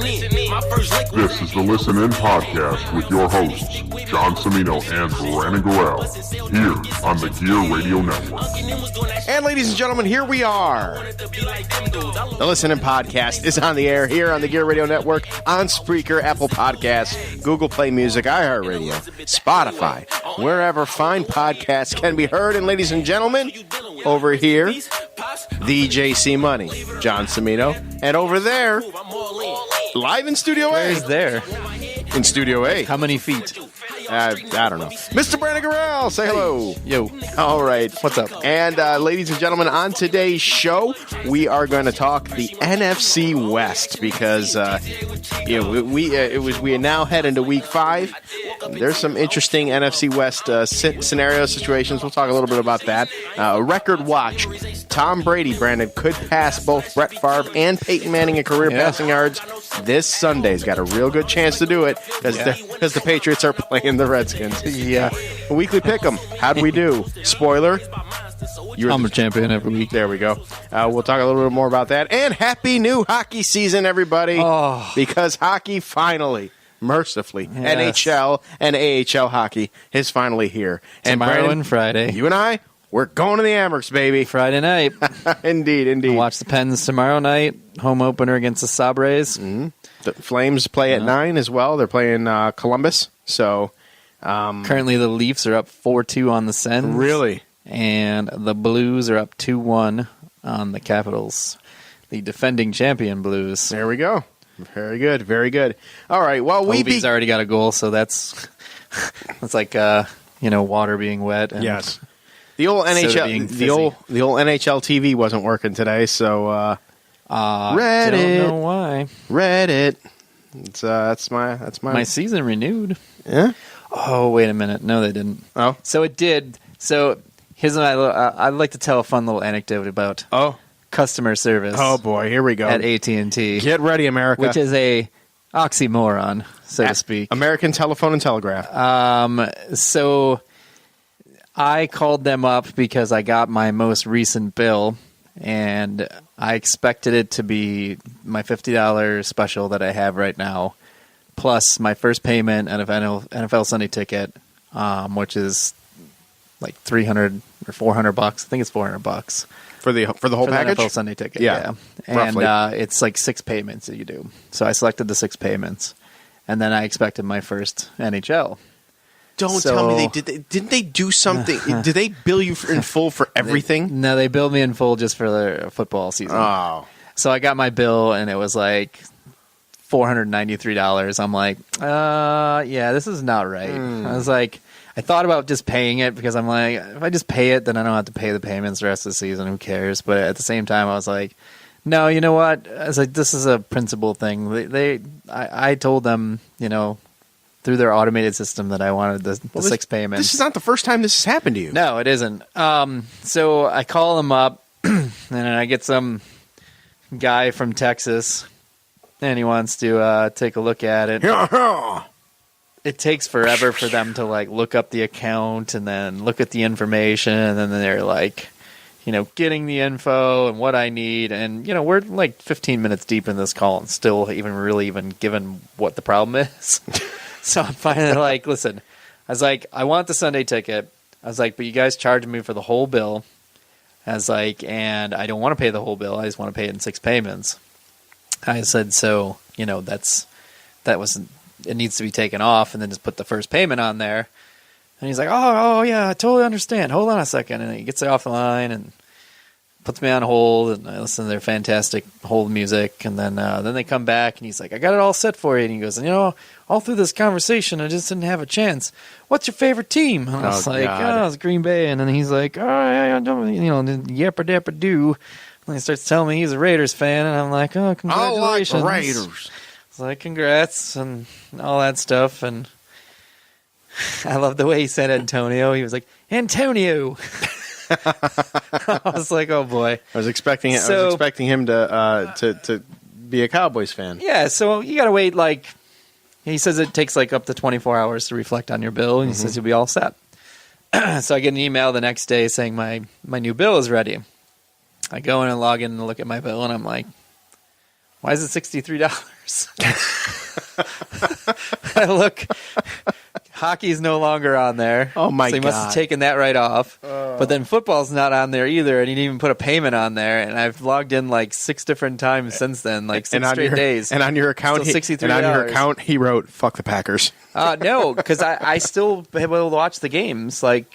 This is the Listen In Podcast with your hosts, John Cimino and Brandon Gorell, here on the Gear Radio Network. And ladies and gentlemen, here we are. The Listen In Podcast is on the air here on the Gear Radio Network, on Spreaker, Apple Podcasts, Google Play Music, iHeartRadio, Spotify, wherever fine podcasts can be heard. And ladies and gentlemen, over here, the JC Money, John Cimino, and over there, live in Studio A. Where is there? In Studio A. How many feet? I don't know. Mr. Brandon Gorell, say hello. Yo. All right. What's up? And ladies and gentlemen, on today's show, we are going to talk the NFC West because we now head into Week 5. There's some interesting NFC West scenario situations. We'll talk a little bit about that. Record watch. Tom Brady, Brandon, could pass both Brett Favre and Peyton Manning in career passing yards this Sunday. He's got a real good chance to do it because the Patriots are playing the Redskins. Yeah. Weekly Pick'em. How'd we do? Spoiler. I'm a champion every week. There we go. We'll talk a little bit more about that. And happy new hockey season, everybody. Oh. Because hockey finally, mercifully, Yes. NHL and AHL hockey is finally here. And Tomorrow Brandon, and Friday. you and I, we're going to the Amherst, baby. Friday night. Indeed. I'll watch the Pens tomorrow night. Home opener against the Sabres. Mm-hmm. The Flames play at 9 as well. They're playing Columbus. So Currently, the Leafs are up 4-2 on the Sens. really, And the Blues are up 2-1 on the Capitals. The defending champion Blues. there we go. Very good. Very good. All right. Well, Obi's already got a goal, so that's like water being wet. And yes. The old Soda NHL, being the old NHL TV wasn't working today, so Reddit. Don't know why. Reddit. It's that's my season renewed. yeah. Oh, wait a minute. No, they didn't. Oh, So it did. So here's what I'd like to tell a fun little anecdote about customer service. oh boy, here we go. At AT&T, Get ready, America. which is a oxymoron, so to speak. American Telephone and Telegraph. So I called them up because I got my most recent bill, and I expected it to be my $50 special that I have right now, plus my first payment and NFL Sunday ticket, which is like $300 or $400. I think it's $400 for the whole for package. the NFL Sunday ticket. Yeah, And roughly. it's like 6 payments that you do. So I selected the 6 payments, and then I expected my first NHL. Don't so- tell me didn't they do something? Did they bill you in full for everything? No, they billed me in full just for the football season. Oh, So I got my bill, and it was like $493. I'm like, yeah, this is not right. I was like, I thought about just paying it because I'm like, if I just pay it, then I don't have to pay the payments the rest of the season. Who cares? But at the same time, I was like, no, you know what? I was like, this is a principle thing. I told them, through their automated system that I wanted the 6 payments. This is not the first time this has happened to you. No, it isn't. So I call them up, and I get some guy from Texas, and he wants to take a look at it. It takes forever for them to look up the account and then look at the information, and then they're like, getting the info and what I need, and we're like 15 minutes deep in this call and still even given what the problem is. So I'm finally like, listen, I was like, I want the Sunday ticket. I was like, but you guys charged me for the whole bill. I was like, and I don't want to pay the whole bill. I just want to pay it in 6 payments. I said, so, it needs to be taken off and then just put the first payment on there. And he's like, oh yeah, I totally understand. Hold on a second. And he gets it off the line and puts me on hold, and I listen to their fantastic hold music. And then they come back, and he's like, I got it all set for you. And he goes, all through this conversation, I just didn't have a chance. What's your favorite team? And I was like, God. it's Green Bay. And then he's like, oh, yeah, yapper dapper do. And he starts telling me he's a Raiders fan, and I'm like, oh, congratulations. I like Raiders. It's like, congrats, and all that stuff. And I love the way he said Antonio. He was like, Antonio. I was like, oh boy. I was expecting him to be a Cowboys fan. Yeah, so you got to wait, he says it takes up to 24 hours to reflect on your bill, and he says you'll be all set. So I get an email the next day saying my new bill is ready. I go in and log in and look at my bill, and I'm like, Why is it $63? I look, hockey's no longer on there. Oh, my So he must God. have taken that right off. But then football's not on there either, and he didn't even put a payment on there. And I've logged in like 6 different times since then, like 6 straight days. And on your account, Still $63. he wrote, "Fuck the Packers." No, because I still be able to watch the games. Like,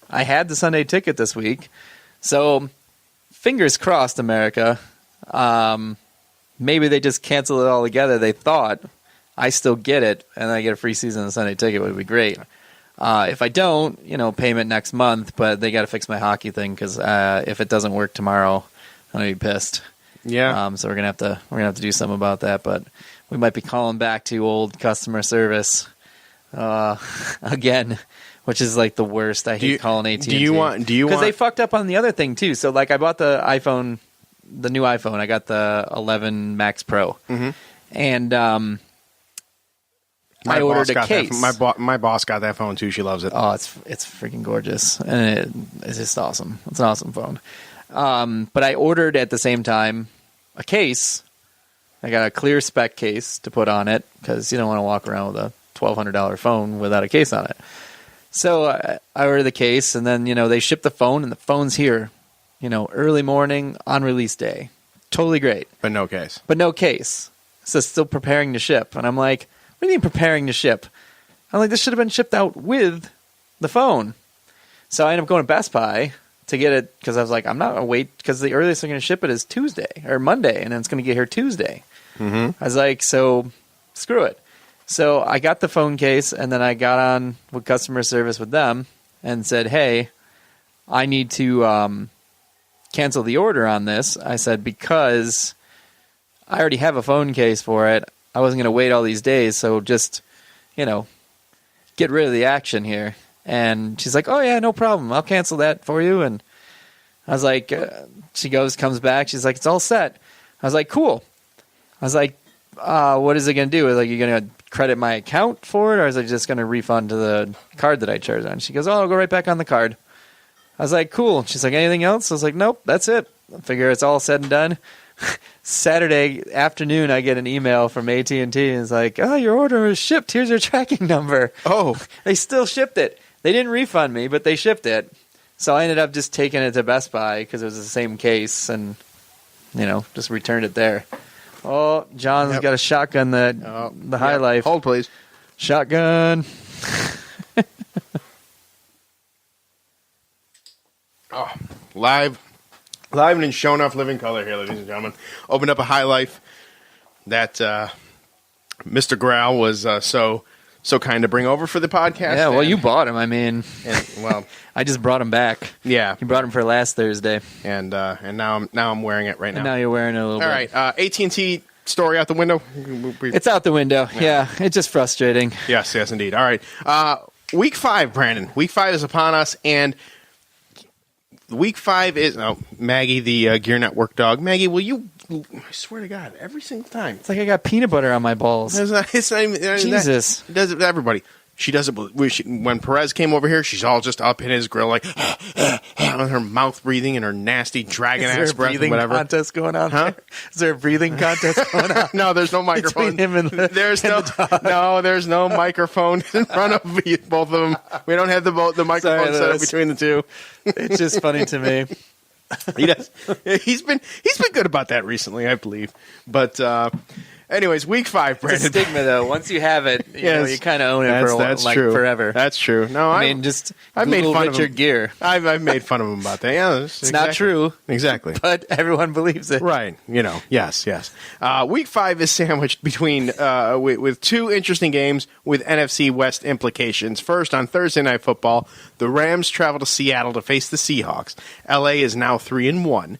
I had the Sunday ticket this week. So, fingers crossed, America. Maybe they just cancel it all together. They thought. I still get it, and I get a free season of the Sunday ticket. It would be great. If I don't, payment next month, but they got to fix my hockey thing because if it doesn't work tomorrow, I'm gonna be pissed. Yeah. So we're gonna have to do something about that. But we might be calling back to old customer service again, which is like the worst. I hate calling AT&T. Do you want? Because they fucked up on the other thing too. So like I bought the iPhone, the new iPhone. I got the 11 Max Pro, and I ordered a case. My boss got that phone too. She loves it. Oh, it's freaking gorgeous, and it's just awesome. It's an awesome phone. But I ordered at the same time a case. I got a clear spec case to put on it because you don't want to walk around with a $1,200 phone without a case on it. So I ordered the case, and then they ship the phone, and the phone's here. Early morning on release day, totally great. But no case. So still preparing to ship, and I'm like, what do you mean preparing to ship? I'm like, this should have been shipped out with the phone. So I ended up going to Best Buy to get it because I was like, I'm not going to wait because the earliest they're going to ship it is Tuesday or Monday, and then it's going to get here Tuesday. I was like, so screw it. So I got the phone case, and then I got on with customer service with them and said, hey, I need to cancel the order on this. I said, because I already have a phone case for it. I wasn't going to wait all these days, so just, get rid of the action here. And she's like, oh, yeah, no problem. I'll cancel that for you. And I was like, she comes back. She's like, it's all set. I was like, cool. I was like, what is it going to do? Like, you going to credit my account for it, or is it just going to refund to the card that I charged on? She goes, oh, I'll go right back on the card. I was like, cool. She's like, anything else? I was like, nope, that's it. I figure it's all said and done. Saturday afternoon, I get an email from AT&T, and it's like, oh, your order was shipped. Here's your tracking number. Oh. They still shipped it. They didn't refund me, but they shipped it. So I ended up just taking it to Best Buy because it was the same case and, just returned it there. Oh, John's got a shotgun, the High Life. Hold, please. Shotgun. Oh, live and shown off living color here, ladies and gentlemen. Opened up a High Life that Mr. Growl was so kind to bring over for the podcast. Yeah, well, you bought him. I mean, well, I just brought him back. Yeah, you brought him for last Thursday, and now I'm wearing it right now. And now you're wearing it a little bit. All right, AT&T story out the window. It's out the window. Yeah, it's just frustrating. Yes, indeed. All right, Week 5, Brandon. Week 5 is upon us, and Week 5 is Maggie, the Gear Network dog. Maggie, will you? I swear to God, every single time. It's like I got peanut butter on my balls. It's not even, Jesus. Does it, everybody. She does it when Perez came over here. She's all just up in his grill, like with her mouth breathing and her nasty dragon ass breath and whatever. Contest going on? Huh? Is there a breathing contest going on? No, there's no microphone. Between him and there's no microphone in front of both of them. We don't have the microphone set up between the two. It's just funny to me. He does. He's been good about that recently, I believe. But anyways, Week 5, Brandon. It's a stigma, though. Once you have it, you kind of own it for forever. That's true. No, I mean, I've made fun of Richard Gere. I've made fun of him about that. Yeah, it's not true. Exactly. But everyone believes it. Right. Yes. Week 5 is sandwiched between with two interesting games with NFC West implications. First, on Thursday Night Football, the Rams travel to Seattle to face the Seahawks. LA is now 3-1.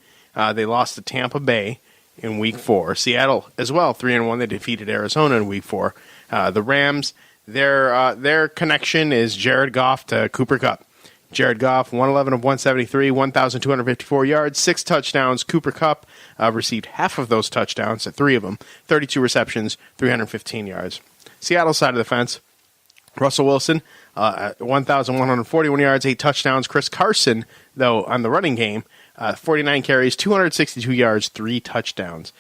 They lost to Tampa Bay in Week 4. Seattle as well, 3-1. They defeated Arizona in Week 4. The Rams, their connection is Jared Goff to Cooper Kupp. Jared Goff, 111 of 173, 1,254 yards, 6 touchdowns. Cooper Kupp received half of those touchdowns, 3 of them, 32 receptions, 315 yards. Seattle side of the fence, Russell Wilson, 1,141 yards, 8 touchdowns. Chris Carson, though, on the running game, 49 carries, 262 yards, 3 touchdowns.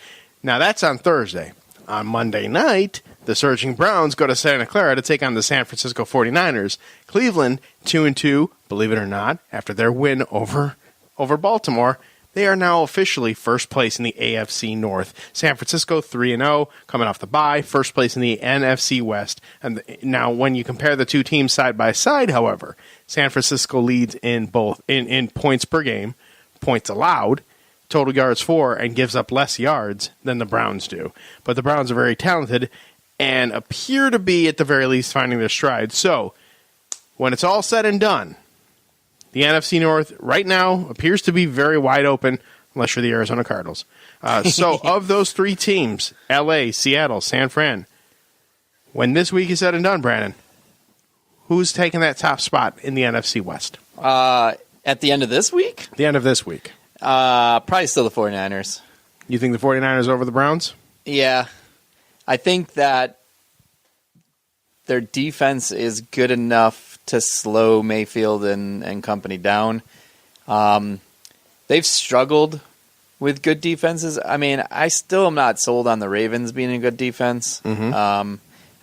Now, that's on Thursday. On Monday night, the Surging Browns go to Santa Clara to take on the San Francisco 49ers. Cleveland, 2-2, believe it or not, after their win over Baltimore. They are now officially first place in the AFC North. San Francisco 3-0, coming off the bye, first place in the NFC West. And now, when you compare the two teams side by side, however, San Francisco leads in both in points per game, points allowed, total yards for, and gives up less yards than the Browns do. But the Browns are very talented and appear to be, at the very least, finding their stride. So, when it's all said and done, the NFC North right now appears to be very wide open, unless you're the Arizona Cardinals. So, of those three teams, LA, Seattle, San Fran, when this week is said and done, Brandon, who's taking that top spot in the NFC West? At the end of this week? The end of this week. Probably still the 49ers. You think the 49ers over the Browns? Yeah. I think that their defense is good enough to slow Mayfield and company down. They've struggled with good defenses. I mean, I still am not sold on the Ravens being a good defense. Mm-hmm. I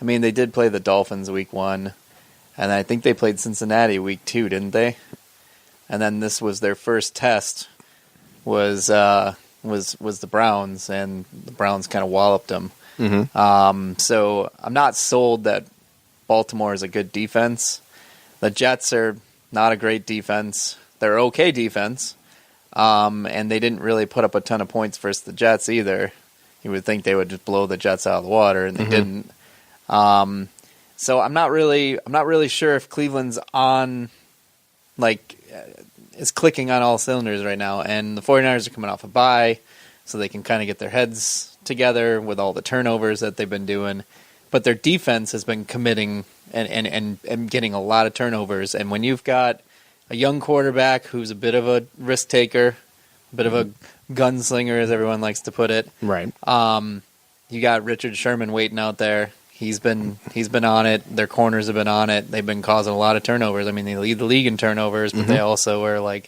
mean, they did play the Dolphins week 1, and I think they played Cincinnati week 2, didn't they? And then this was their first test was the Browns, and the Browns kind of walloped them. Mm-hmm. So I'm not sold that Baltimore is a good defense. The Jets are not a great defense. They're okay defense, and they didn't really put up a ton of points versus the Jets either. You would think they would just blow the Jets out of the water, and they didn't. So I'm not really sure if Cleveland's on, is clicking on all cylinders right now. And the 49ers are coming off a bye, so they can kind of get their heads together with all the turnovers that they've been doing. But their defense has been committing and getting a lot of turnovers. And when you've got a young quarterback who's a bit of a risk taker, a bit of a gunslinger, as everyone likes to put it, right? You got Richard Sherman waiting out there. He's been on it. Their corners have been on it. They've been causing a lot of turnovers. I mean, they lead the league in turnovers, but they also are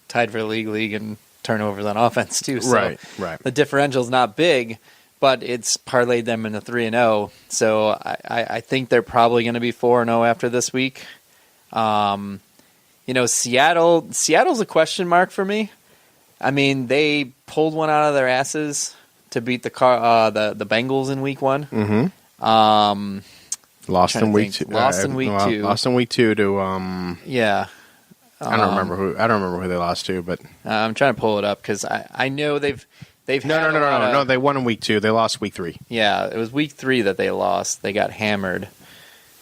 tied for the league in turnovers on offense too. So right. The differential's not big, but it's parlayed them into 3-0. So I think they're probably going to be 4-0 after this week. Seattle's a question mark for me. I mean, they pulled one out of their asses to beat the Bengals in week 1. Mm-hmm. Lost in week 2. Lost in week 2. Lost in week 2 to yeah. I don't remember who they lost to, but I'm trying to pull it up because I know they've no. They won in week 2. They lost week 3. Yeah, it was week 3 that they lost. They got hammered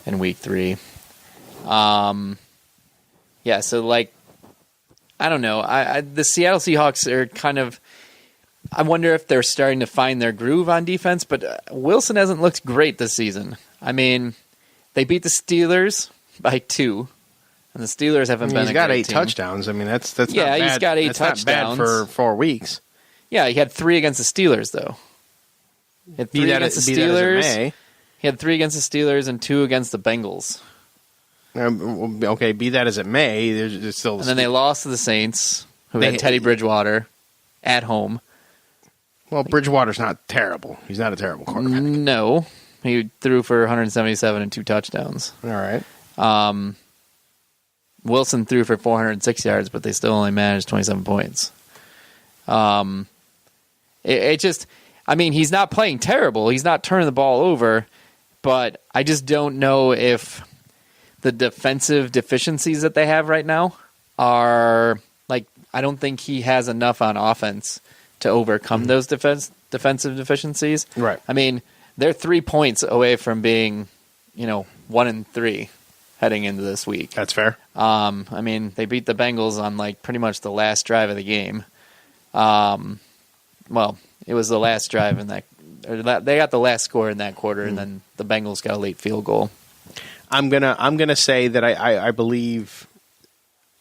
in week 3. Yeah, so I don't know. The Seattle Seahawks are kind of. I wonder if they're starting to find their groove on defense, but Wilson hasn't looked great this season. I mean, they beat the Steelers by 2, and the Steelers haven't been. He's got 8 team. touchdowns. I mean, that's not yeah. bad. He's got 8 that's touchdowns not bad for 4 weeks. Yeah, he had 3 against the Steelers though. He had 3 against the Steelers. He had 3 against the Steelers and 2 against the Bengals. Okay, be that as it may, there's still. And then they lost to the Saints, who had Teddy Bridgewater at home. Well, Bridgewater's not terrible. He's not a terrible quarterback. No. He threw for 177 and 2 touchdowns. All right. Wilson threw for 406 yards, but they still only managed 27 points. He's not playing terrible. He's not turning the ball over, but I just don't know if the defensive deficiencies that they have right now are, I don't think he has enough on offense to overcome those defensive deficiencies. Right. I mean, they're 3 points away from being, 1-3 heading into this week. That's fair. I mean, they beat the Bengals on pretty much the last drive of the game. Well, it was the last drive in that. They got the last score in that quarter, and then the Bengals got a late field goal. I'm gonna say that I believe.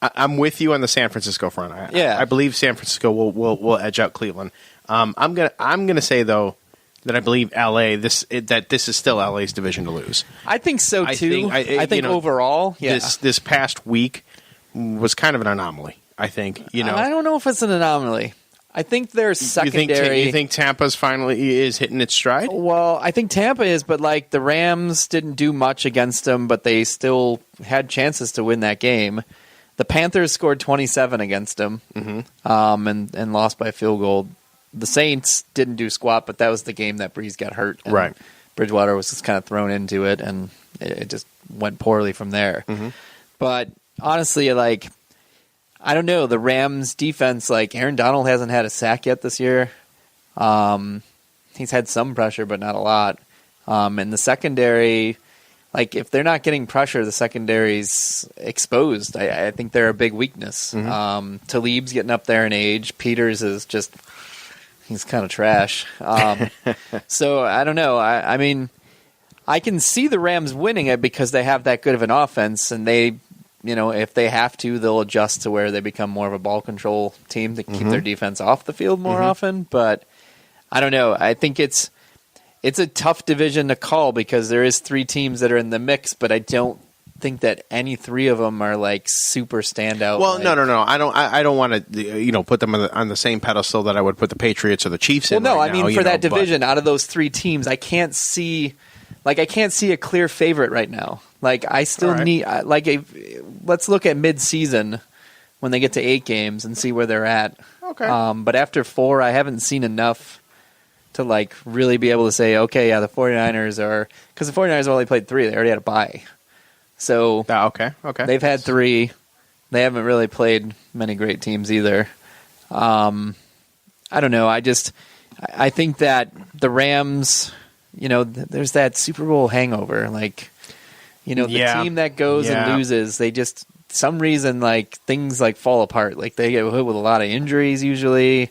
I'm with you on the San Francisco front. I believe San Francisco will edge out Cleveland. I'm gonna say though that I believe LA this is still LA's division to lose. I think so too. I think overall, yeah. This past week was kind of an anomaly. I think I don't know if it's an anomaly. I think their secondary. You think Tampa's finally is hitting its stride? Well, I think Tampa is, but like the Rams didn't do much against them, but they still had chances to win that game. The Panthers scored 27 against them, and lost by a field goal. The Saints didn't do squat, but that was the game that Breeze got hurt. And right. Bridgewater was just kind of thrown into it, and it just went poorly from there. But honestly, like, I don't know. The Rams defense, like Aaron Donald hasn't had a sack yet this year. He's had some pressure, but not a lot. And the secondary, like if they're not getting pressure, the secondary's exposed. I think they're a big weakness. Talib's getting up there in age. Peters is just, he's kind of trash. So I don't know. I mean, I can see the Rams winning it because they have that good of an offense, and they, you know, if they have to, they'll adjust to where they become more of a ball control team to keep their defense off the field more often. But I don't know. I think it's a tough division to call because there is 3 teams that are in the mix, but I don't think that any 3 of them are like super standout. Well, like, no. I don't want to put them on the same pedestal that I would put the Patriots or the Chiefs in. Well, no, right I mean now, for that division, out of those 3 teams, I can't see a clear favorite right now. Like I still need let's look at mid-season when they get to 8 games and see where they're at. Okay. But after 4, I haven't seen enough to like really be able to say, okay, yeah, the 49ers are, because the 49ers only played 3. They already had a bye. So okay. They've had 3. They haven't really played many great teams either. I don't know. I think that the Rams, you know, there's that Super Bowl hangover. Like, you know, the team that goes and loses, they just, some reason, like, things, like, fall apart. Like, they get hit with a lot of injuries usually,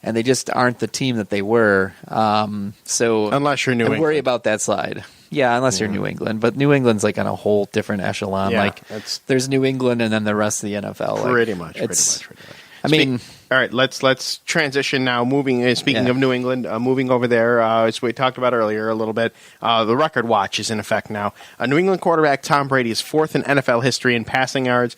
and they just aren't the team that they were. So unless you're New England. worry about that slide. Yeah, unless you're New England. But New England's, like, on a whole different echelon. Yeah, like, there's New England and then the rest of the NFL. Pretty much. I mean... All right, let's transition now. Speaking of New England, moving over there, as we talked about earlier a little bit, the record watch is in effect now. New England quarterback Tom Brady is 4th in NFL history in passing yards,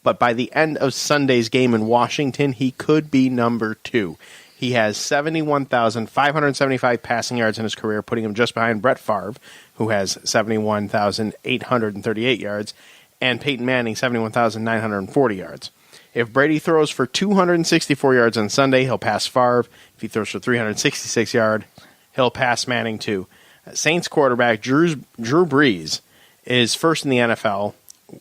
but by the end of Sunday's game in Washington, he could be number 2. He has 71,575 passing yards in his career, putting him just behind Brett Favre, who has 71,838 yards, and Peyton Manning, 71,940 yards. If Brady throws for 264 yards on Sunday, he'll pass Favre. If he throws for 366 yards, he'll pass Manning too. Saints quarterback Drew Brees is 1st in the NFL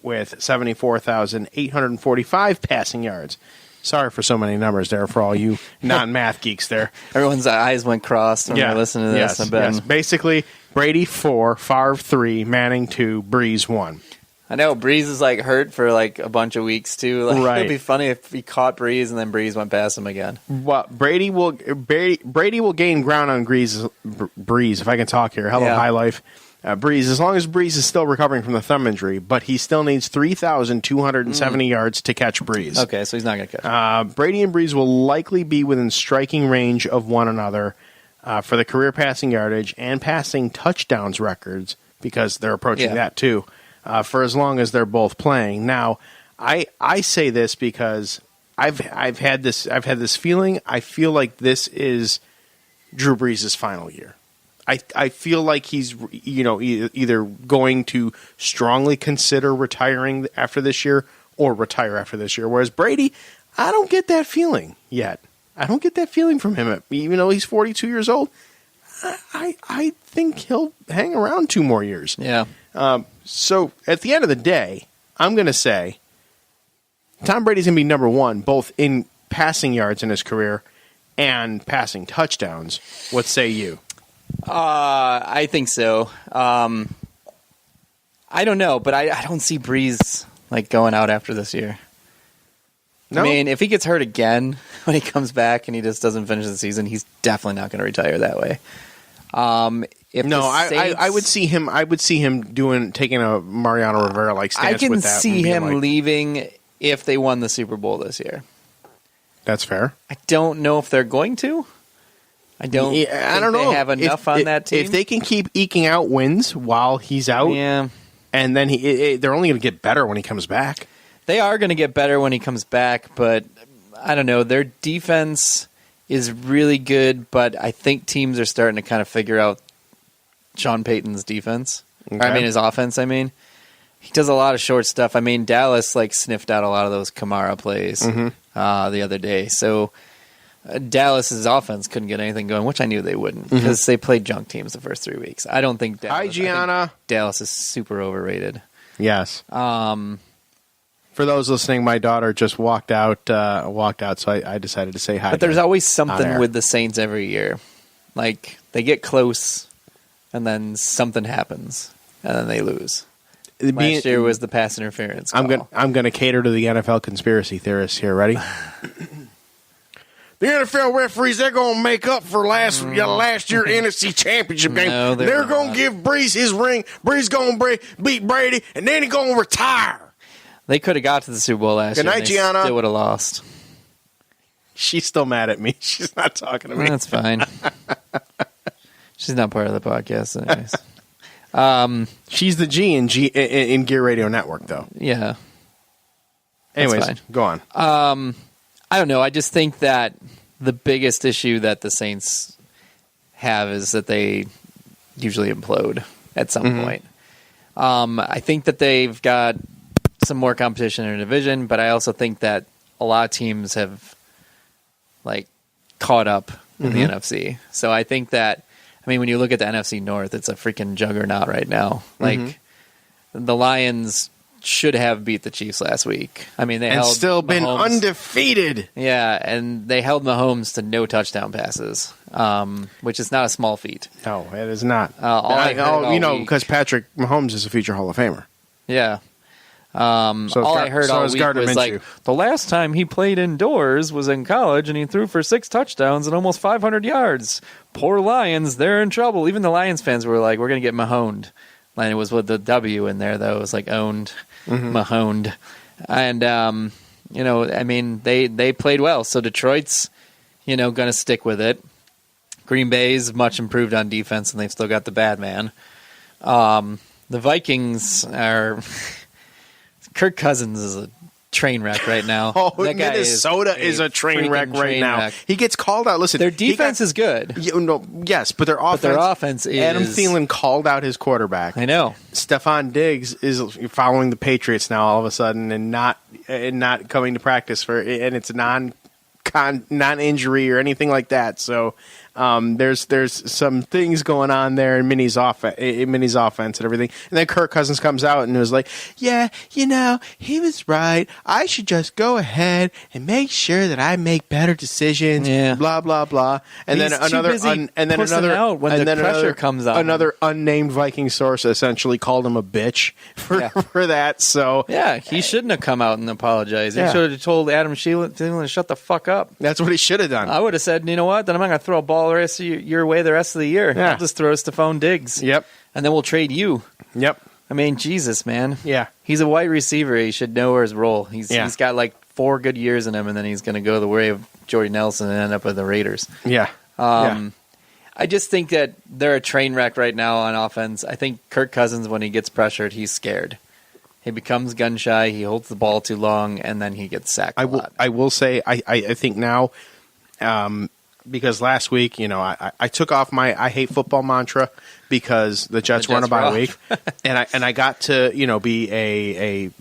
with 74,845 passing yards. Sorry for so many numbers there for all you non-math geeks there. Everyone's eyes went crossed when they're listening to this. Yes. Basically, Brady 4, Favre 3, Manning 2, Brees 1. I know Breeze is like hurt for like a bunch of weeks too. Like, right. It'd be funny if he caught Breeze and then Breeze went past him again. Well, Brady will gain ground on Breeze. If I can talk here, hello, high life. Breeze, as long as Breeze is still recovering from the thumb injury, but he still needs 3,270 yards to catch Breeze. Okay, so he's not going to catch. Brady and Breeze will likely be within striking range of one another for the career passing yardage and passing touchdowns records because they're approaching that too. For as long as they're both playing. Now, I say this because I've had this feeling. I feel like this is Drew Brees' final year. I feel like he's either going to strongly consider retiring after this year or retire after this year. Whereas Brady, I don't get that feeling yet. I don't get that feeling from him, even though he's 42 years old. I think he'll hang around 2 more years. Yeah. So at the end of the day, I'm going to say Tom Brady's going to be number 1, both in passing yards in his career and passing touchdowns. What say you? I think so. I don't know, but I don't see Breeze like going out after this year. No? I mean, if he gets hurt again when he comes back and he just doesn't finish the season, he's definitely not going to retire that way. I would see him. I would see him taking a Mariano Rivera like stance. I can with that see him leaving if they won the Super Bowl this year. That's fair. I don't know if they're going to. I don't know. They have enough on that team. If they can keep eking out wins while he's out, and then they're only going to get better when he comes back. They are going to get better when he comes back, but I don't know. Their defense is really good, but I think teams are starting to kind of figure out Sean Payton's defense. Okay. His offense, He does a lot of short stuff. Dallas sniffed out a lot of those Kamara plays the other day. So Dallas's offense couldn't get anything going, which I knew they wouldn't because they played junk teams the first 3 weeks. I don't think Dallas. Hi, Gianna. Dallas is super overrated. Yes. For those listening, my daughter just walked out, so I decided to say hi. But there's always something with the Saints every year. They get close, and then something happens, and then they lose. Last year was the pass interference call. I'm going to cater to the NFL conspiracy theorists here. Ready? The NFL referees, they're going to make up for last year NFC Championship game. No, they're going to give Breeze his ring. Breeze going to beat Brady, and then he's going to retire. They could have got to the Super Bowl last year. Good night, Gianna. They would have lost. She's still mad at me. She's not talking to me. That's fine. She's not part of the podcast anyways. She's the G in Gear Radio Network, though. Yeah. Anyways, fine. go on. I don't know. I just think that the biggest issue that the Saints have is that they usually implode at some point. I think that they've got some more competition in their division, but I also think that a lot of teams have caught up in the NFC. So I think that, when you look at the NFC North, it's a freaking juggernaut right now. The Lions should have beat the Chiefs last week. They held still been Mahomes, undefeated. Yeah, and they held Mahomes to no touchdown passes, which is not a small feat. No, it is not. Because Patrick Mahomes is a future Hall of Famer. Yeah. All I heard all week was the last time he played indoors was in college, and he threw for 6 touchdowns and almost 500 yards. Poor Lions, they're in trouble. Even the Lions fans were like, we're going to get Mahoned. And it was with the W in there, though. It was owned, Mahoned. And, they played well. So Detroit's, going to stick with it. Green Bay's much improved on defense, and they've still got the bad man. The Vikings are... Kirk Cousins is a train wreck right now. Minnesota is a train wreck right now. He gets called out. Listen, their defense is good. Yes, but their offense is... Adam Thielen called out his quarterback. I know. Stephon Diggs is following the Patriots now all of a sudden and not coming to practice and it's non-injury or anything like that. So there's some things going on there in Minnie's offense and everything. And then Kirk Cousins comes out and was like, "Yeah, he was right. I should just go ahead and make sure that I make better decisions." Yeah. Blah blah blah. And He's then pressure comes out. Another unnamed Viking source essentially called him a bitch for that. So yeah, he shouldn't have come out and apologized. He should have told Adam Thielen to shut the fuck up. That's what he should have done. I would have said, you know what? Then I'm not going to throw a ball the rest of your way the rest of the year. Yeah. I'll just throw Stephon Diggs. Yep. And then we'll trade you. Yep. Jesus, man. Yeah. He's a wide receiver. He should know his role. He's got 4 good years in him, and then he's going to go the way of Jordy Nelson and end up with the Raiders. Yeah. I just think that they're a train wreck right now on offense. I think Kirk Cousins, when he gets pressured, he's scared. He becomes gun shy. He holds the ball too long, and then he gets sacked. I will say I think now, because last week I took off my I hate football mantra because the Jets won a bye week, and I got to be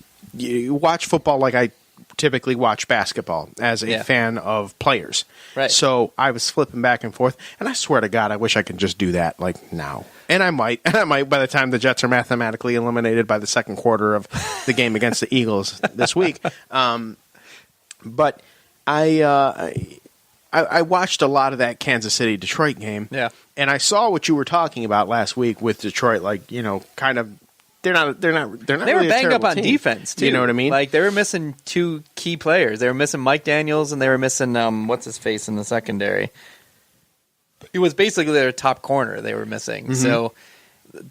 watch football like I typically watch basketball as a fan of players. Right. So I was flipping back and forth, and I swear to God, I wish I could just do that now. And I might by the time the Jets are mathematically eliminated by the second quarter of the game against the Eagles this week. But I watched a lot of that Kansas City Detroit game. Yeah. And I saw what you were talking about last week with Detroit, kind of they're not They really were a banged up terrible on team. defense, too. You know what I mean? They were missing 2 key players. They were missing Mike Daniels, and they were missing what's his face in the secondary. It was basically their top corner they were missing. Mm-hmm. So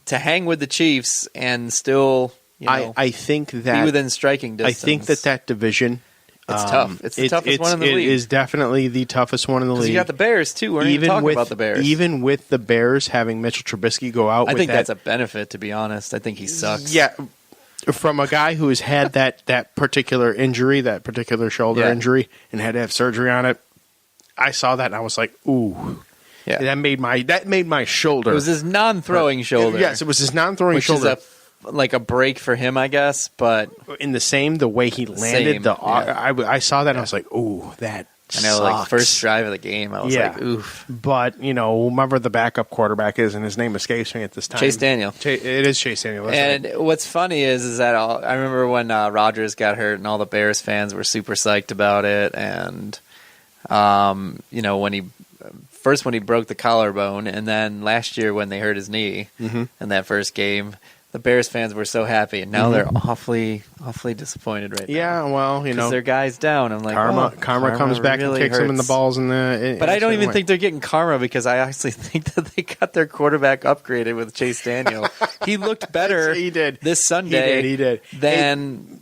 to hang with the Chiefs and still, I think that be within striking distance. I think that division. It's tough. It's the toughest one in the league. It is definitely the toughest one in the league. You got the Bears, too. We're not even talking about the Bears. Even with the Bears having Mitchell Trubisky go out, I think that's a benefit, to be honest. I think he sucks. Yeah. From a guy who has had that particular injury, that particular shoulder injury, and had to have surgery on it, I saw that and I was like, ooh. Yeah. That made my shoulder. It was his non-throwing shoulder. Yes, it was his non-throwing shoulder. Which is like a break for him, I guess. But in the way he landed, I saw that and I was like, ooh, that I know, sucks. like first drive of the game, I was like, oof. But, whomever the backup quarterback is, and his name escapes me at this time. Chase Daniel. It is Chase Daniel. That's right. What's funny is that I remember when Rodgers got hurt and all the Bears fans were super psyched about it. And, when he broke the collarbone, and then last year when they hurt his knee in that first game, the Bears fans were so happy, and now they're awfully disappointed right now. Yeah, well, because their guy's down. I'm like, karma comes back really and kicks him in the balls. But I don't even think they're getting karma, because I actually think that they got their quarterback upgraded with Chase Daniel. He looked better this Sunday he did. than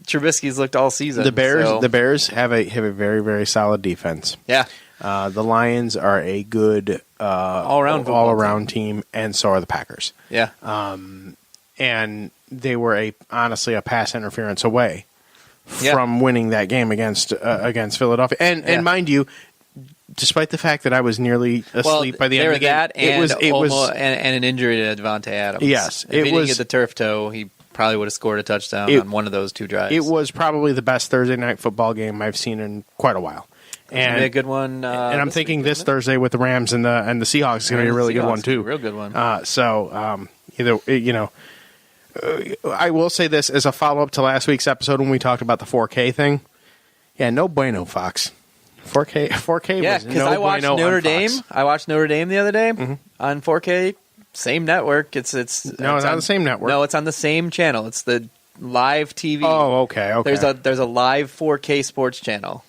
Trubisky's looked all season. The Bears have a very, very solid defense. Yeah. The Lions are a good all-around team, and so are the Packers. Yeah. And they were honestly a pass interference away from winning that game against Philadelphia. And mind you, despite the fact that I was nearly asleep by the end of the game, it was an injury to Devontae Adams. Yes, if he didn't get the turf toe, he probably would have scored a touchdown on one of those two drives. It was probably the best Thursday night football game I've seen in quite a while. And a good one. And I'm thinking this Thursday with the Rams and the Seahawks is going to be a really good one too. Real good one. I will say this as a follow up to last week's episode when we talked about the 4K thing. Yeah, no bueno, Fox. 4K. Yeah, was because no I watched bueno Notre on Dame. Fox. I watched Notre Dame the other day on 4K. Same network. It's not on the same network. No, it's on the same channel. It's the live TV. Oh, okay. There's a live 4K sports channel,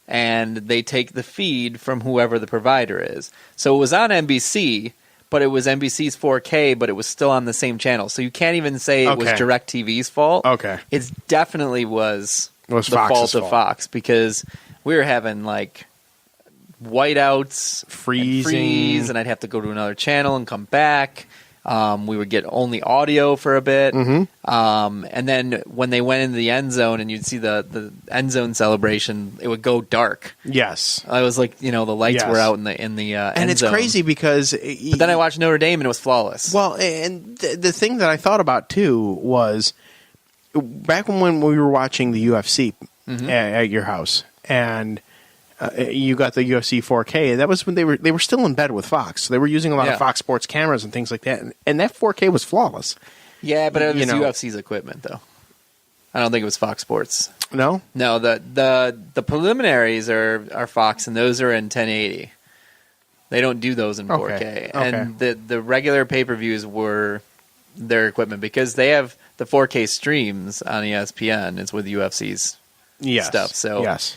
and they take the feed from whoever the provider is. So it was on NBC, but it was NBC's 4K, but it was still on the same channel. So you can't even say it was DirecTV's fault. Okay. It definitely was the Fox's fault of Fox, because we were having like whiteouts, freeze, and I'd have to go to another channel and come back. We would get only audio for a bit. And then when they went into the end zone and you'd see the end zone celebration, it would go dark. Yes. I was like, the lights were out in the end zone. And it's crazy because... But then I watched Notre Dame and it was flawless. Well, and the thing that I thought about too was back when we were watching the UFC at your house, and you got the UFC 4K. That was when they were still in bed with Fox. So they were using a lot of Fox Sports cameras and things like that, and that 4K was flawless. Yeah, but it was UFC's equipment, though. I don't think it was Fox Sports. No, the preliminaries are Fox, and those are in 1080. They don't do those in 4K, and the regular pay-per-views were their equipment, because they have the 4K streams on ESPN. It's with UFC's stuff. So yes.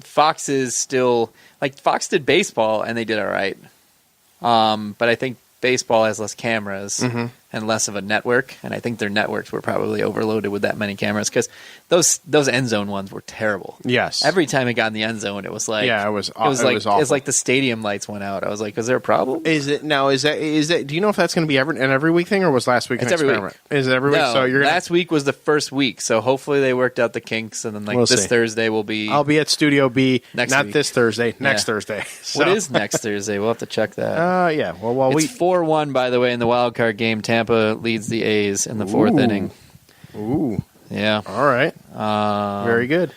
Fox is still Fox did baseball and they did all right, but I think baseball has less cameras and less of a network, and I think their networks were probably overloaded with that many cameras, because those end zone ones were terrible. Yes, every time it got in the end zone, it was like it was like the stadium lights went out. I was like, is there a problem? Is that do you know if that's going to be an every week thing, or was last week an experiment? Every week. Is it every week? No, So last week was the first week, so hopefully they worked out the kinks, and then we'll this see. Thursday will be. I'll be at Studio B next not week. This Thursday, next Thursday. So. What is next Thursday? We'll have to check that. Yeah. Well, it's 4-1, by the way, in the wild card game. Tampa leads the A's in the fourth inning. Ooh. Yeah. All right. Very good.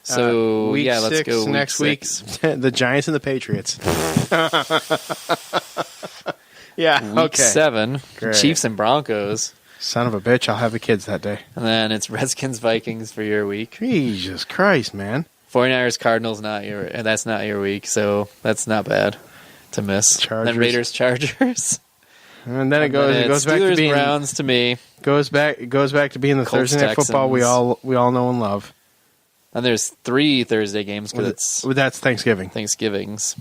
So week let's 6, go. Next week week, the Giants and the Patriots. Yeah. Week 7, Great. Chiefs and Broncos. Son of a bitch! I'll have the kids that day. And then it's Redskins Vikings for your week. Jesus Christ, man! 49ers Cardinals that's not your week, so that's not bad to miss. Chargers. Then Raiders Chargers. And then it goes back to being Browns to me. Goes back to being the Colts, Thursday night football we all know and love. And there's 3 Thursday games because that's Thanksgiving. Thanksgivings.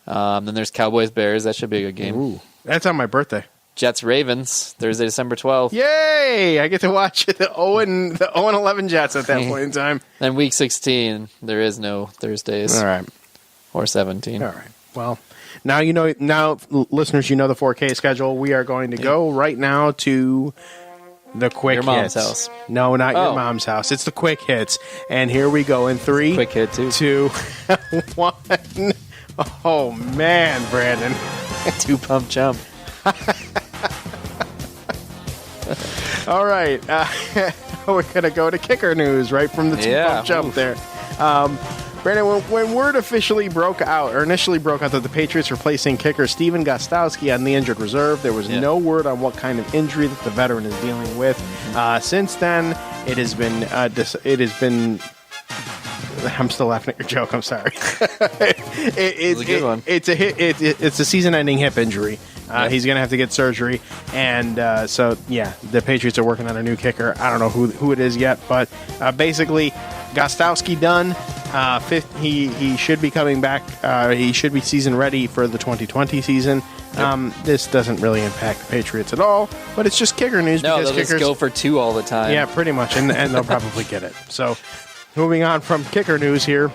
Then there's Cowboys Bears. That should be a good game. Ooh, that's on my birthday. Jets Ravens Thursday December 12th. Yay! I get to watch the 0-11 Jets at that point in time. Then week 16 there is no Thursdays. All right. Or 17. All right. Well. Now listeners, the 4K schedule. We are going to go right now to The quick Your mom's hits. house. No, not your Oh. mom's house. It's the quick hits. And here we go in 3, Quick hit, too. 2, 1. Oh, man, Brandon. 2 pump jump. All right. We're going to go to kicker news right from the 2-pump jump Oof. there. Brandon, when word initially broke out that the Patriots were placing kicker Steven Gostkowski on the injured reserve, there was no word on what kind of injury that the veteran is dealing with. Since then, it has been. I'm still laughing at your joke. I'm sorry. It's a good one. It's a season-ending hip injury. He's going to have to get surgery, and the Patriots are working on a new kicker. I don't know who it is yet, but basically, Gostkowski done. He should be coming back. He should be season ready for the 2020 season. This doesn't really impact the Patriots at all, but it's just kicker news No, because they'll kickers just go for 2 all the time. yeah, pretty much, and they'll probably get it. So, moving on from kicker news here,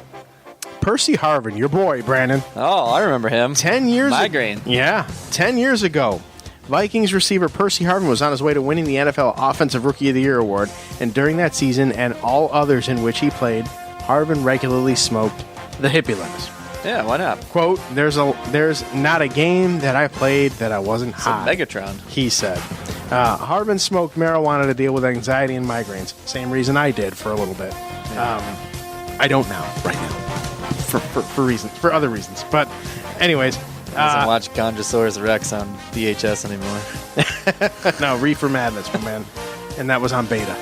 Percy Harvin, your boy, Brandon. Oh, I remember him. 10 years Migraine. 10 years ago, Vikings receiver Percy Harvin was on his way to winning the NFL Offensive Rookie of the Year award, and during that season and all others in which he played, Harvin regularly smoked the hippie lettuce. Yeah, why not? Quote, there's not a game that I played that I wasn't It's a high, Megatron. he said. Harvin smoked marijuana to deal with anxiety and migraines. Same reason I did for a little bit. I don't now, right now. For other reasons. But anyways. Doesn't watch Gonjasaurus Rex on VHS anymore. No, Reefer Madness, my man. And that was on beta.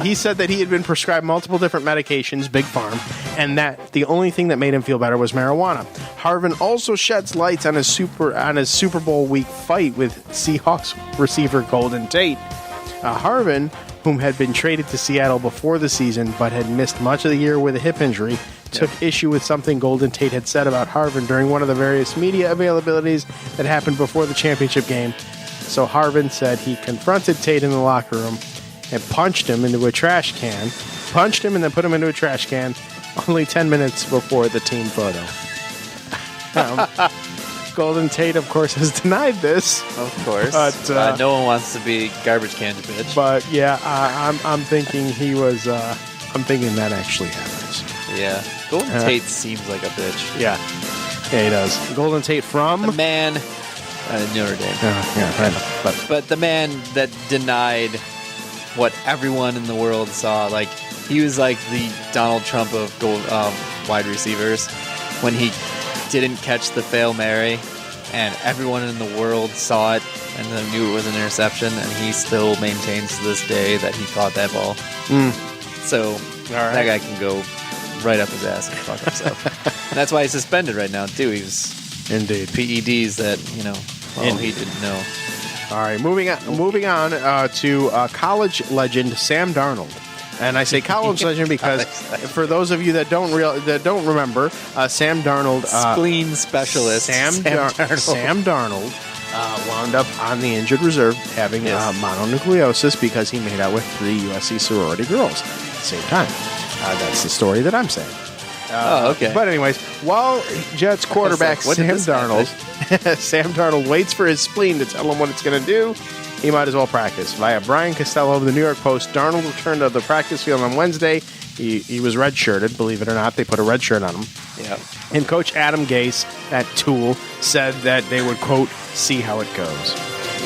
He said that he had been prescribed multiple different medications, Big Farm, and that the only thing that made him feel better was marijuana. Harvin also sheds lights on his Super Bowl week fight with Seahawks receiver Golden Tate. Harvin, whom had been traded to Seattle before the season but had missed much of the year with a hip injury, took issue with something Golden Tate had said about Harvin during one of the various media availabilities that happened before the championship game. So Harvin said he confronted Tate in the locker room and punched him into a trash can. Punched him and then put him into a trash can only 10 minutes before the team photo. Golden Tate, of course, has denied this. Of course. But, no one wants to be garbage can bitch. But yeah, I'm thinking he was. I'm thinking that actually happens. Yeah. Golden Tate seems like a bitch. Yeah, he does. Golden Tate from The man, Notre Dame. yeah, I know. But the man that denied what everyone in the world saw, like he was like the Donald Trump of wide receivers when he didn't catch the Hail Mary, and everyone in the world saw it and then knew it was an interception, and he still maintains to this day that he caught that ball. So that guy can go right up his ass and fuck himself. And that's why he's suspended right now too. He's Indeed. PEDs that he didn't know. All right, moving on to college legend Sam Darnold. And I say college legend because for those of you that don't remember, Sam Darnold, spleen specialist Sam Darnold wound up on the injured reserve having mononucleosis because he made out with 3 USC sorority girls at the same time. That's the story that I'm saying. Okay. But anyways, while Jets quarterback Sam Darnold waits for his spleen to tell him what it's going to do, he might as well practice. Via Brian Costello of the New York Post, Darnold returned to the practice field on Wednesday. He was red-shirted, believe it or not. They put a red shirt on him. Yeah. And Coach Adam Gase, that tool, said that they would, quote, see how it goes.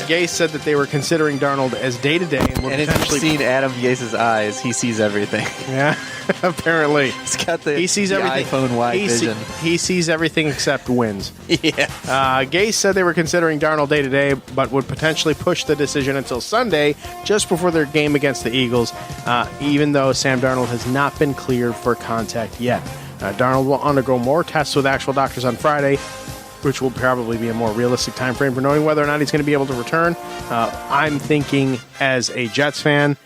Gase said that they were considering Darnold as day-to-day and would And if potentially... you've seen Adam Gase's eyes, he sees everything. Yeah, apparently. He's got the everything. iPhone wide vision. He sees everything except wins. Yeah. Gase said they were considering Darnold day-to-day, but would potentially push the decision until Sunday, just before their game against the Eagles, even though Sam Darnold has not been cleared for contact yet. Darnold will undergo more tests with actual doctors on Friday, which will probably be a more realistic time frame for knowing whether or not he's going to be able to return. I'm thinking, as a Jets fan,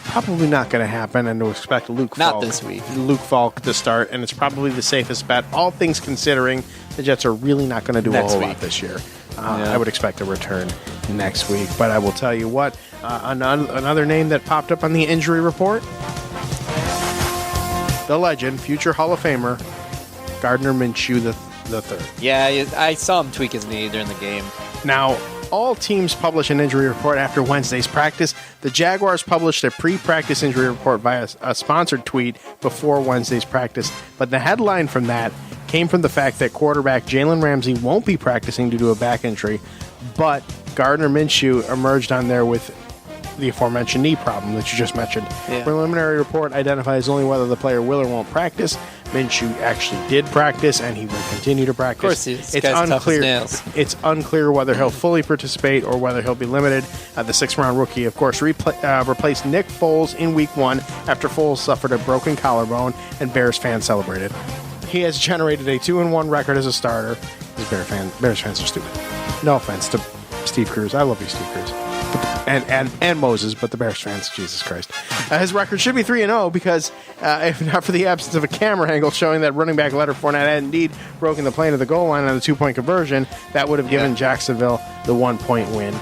probably not going to happen, and to expect Luke Not Falk, this week. Luke Falk to start, and it's probably the safest bet. All things considering, the Jets are really not going to do Next a whole week. lot this year. Yeah. I would expect a return next week, but I will tell you what, another name that popped up on the injury report, the legend, future Hall of Famer, Gardner Minshew the third. Yeah, I saw him tweak his knee during the game. Now, all teams publish an injury report after Wednesday's practice. The Jaguars published a pre-practice injury report via a sponsored tweet before Wednesday's practice, but the headline from that came from the fact that quarterback Jalen Ramsey won't be practicing due to a back injury, but Gardner Minshew emerged on there with the aforementioned knee problem that you just mentioned. Yeah. Preliminary report identifies only whether the player will or won't practice. Minshew actually did practice, and he will continue to practice. Of course, this guy's tough as nails. It's unclear whether he'll fully participate or whether he'll be limited. The sixth-round rookie, of course, replaced Nick Foles in Week 1 after Foles suffered a broken collarbone, and Bears fans celebrated. He has generated a 2-1 record as a starter. These Bears fans are stupid. No offense to Steve Cruz. I love you, Steve Cruz. And Moses, but the Bears fans, Jesus Christ. His record should be 3-0 because if not for the absence of a camera angle showing that running back Leonard Fournette had indeed broken the plane of the goal line on the 2-point conversion, that would have given Jacksonville the 1-point win